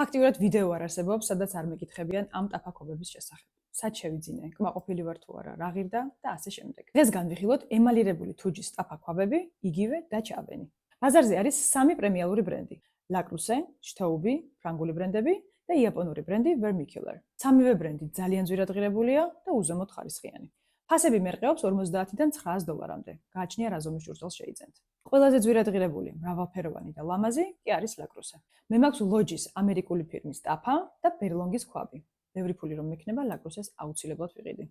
ფაქტიურად ვიდეო არ არსებობს, სადაც არ მეკითხებიან ამ ტაფაკობების შესახებ. სად შევიძინე, კმაყოფილი ვარ თუ არა, რა ღირდა და ასე შემდეგ. დღეს განვიხილოთ ემალირებული თუჯის ტაფაკობები, იგივე და ჩავენი. ბაზარზე არის 3 პრემიალური ბრენდი: ლაკრუსე, შთოუბი, ფრანგული ბრენდები და იაპონური ბრენდი Vermicular. სამივე ბრენდი ძალიან ძვირადღირებულია და უზომოდ ხარისხიანი. ფასები მერყეობს $50-დან $900-მდე. გააჩნია რა ზომის ჭურჭელს შეიძენთ. ყველაზე ძვირადღირებული, მრავალფეროვანი და ლამაზი კი არის ლაკრუსე. მე მაქვს ლოჯის ამერიკული ფირმის ტაფა და ბერლონგის ქვაბი. ბევრი ფული რომ მექნება, ლაკრუსეს აუცილებლად ვიყიდი.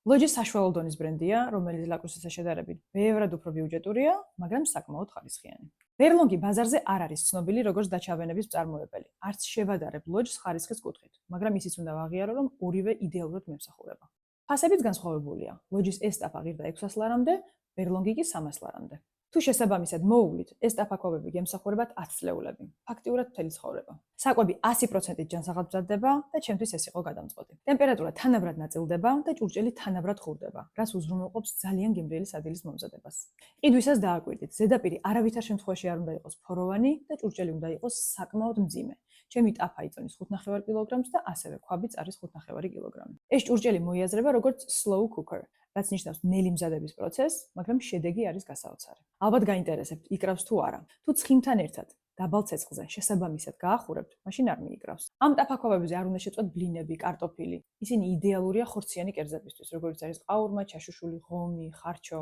ლოჯის საშუალო დონის ბრენდია, რომელიც ლაკრუსესთან შედარებით ბევრად უფრო ბიუჯეტურია, მაგრამ საკმაოდ ხარისხიანი. ბერლონგი ბაზარზე არ არის ცნობილი როგორც დაჩავენების მწარმოებელი. არც შევადარებ ლოჯს ხარისხის კუთხით, მაგრამ ისიც უნდა ვაღიარო, რომ ორივე იდეალურად მემსახურება. ფასებიც განსხვავებულია. ლოჯის ეს ტაფა ღირდა 600 ლარამდე, ბერლონგი კი 300 ლარამდე. თუ შესაბამისად მოუვლით, ეს ტაფაკობები გემსახურებათ 10 წლეულები. ფაქტიურად მთელი ცხოვრება. საკვები 100%-ით ჯანსაღად მზადდება და ჩემთვის ეს იყო გადამწყვეტი. ტემპერატურა თანაბრად ნაწილდება და ჭურჭელი თანაბრად ხურდება, რაც უზრუნველყოფს ძალიან გემრიელი სადილის მომზადებას. ყიდვისას დააკვირდით, ზედაპირი არავითარ შემთხვევაში არ უნდა იყოს ფოროვანი და ჭურჭელი უნდა იყოს საკმაოდ მძიმე. ჩემი ტაფა იწონის 5.5 კილოგრამს და ასევე ქვაბიც არის 5.5 კილოგრამი. ეს ჭურჭელი მოიაზრება როგორც slow cooker, რაც ნიშნავს ნელი მზადების პროცესს, მაგრამ შედეგი არის გასაოცარი. ალბათ გაინტერესებთ, იკრავს თუ არა. თუ ცხიმთან ერთად დაბალ ცეცხლზე შესაბამისად გაახურებთ, მაშინ არ მიიკრავს. ამ ტაფაკობებზე არ უნდა შეწყვეტ ბლინები, კარტოფილი. ისინი იდეალურია ხორციანი კერძებისთვის, როგორც არის ყაურმა, ჩაშუშული ღომი, ხარჩო.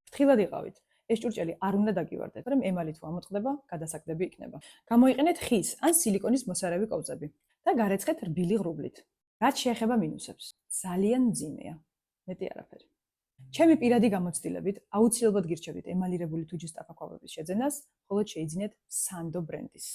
ფრთხილად იყავით. ეს ჭურჭელი არ უნდა დაგივარდეთ, მაგრამ ემალი თუ ამოწყდება, გადასაგდები იქნება. გამოიყენეთ ხის ან სილიკონის მოსარევი კოვზები და გარეცხეთ რბილი ღრუბლით. რაც შეეხება მინუსებს, ძალიან მძიმეა. მეტი არაფერი. ჩემი პირადი გამოცდილებით აუცილებლად გირჩევით ემალირებული თუჯის ტაფაკობების შეძენას, მხოლოდ შეიძინეთ სანდო ბრენდის.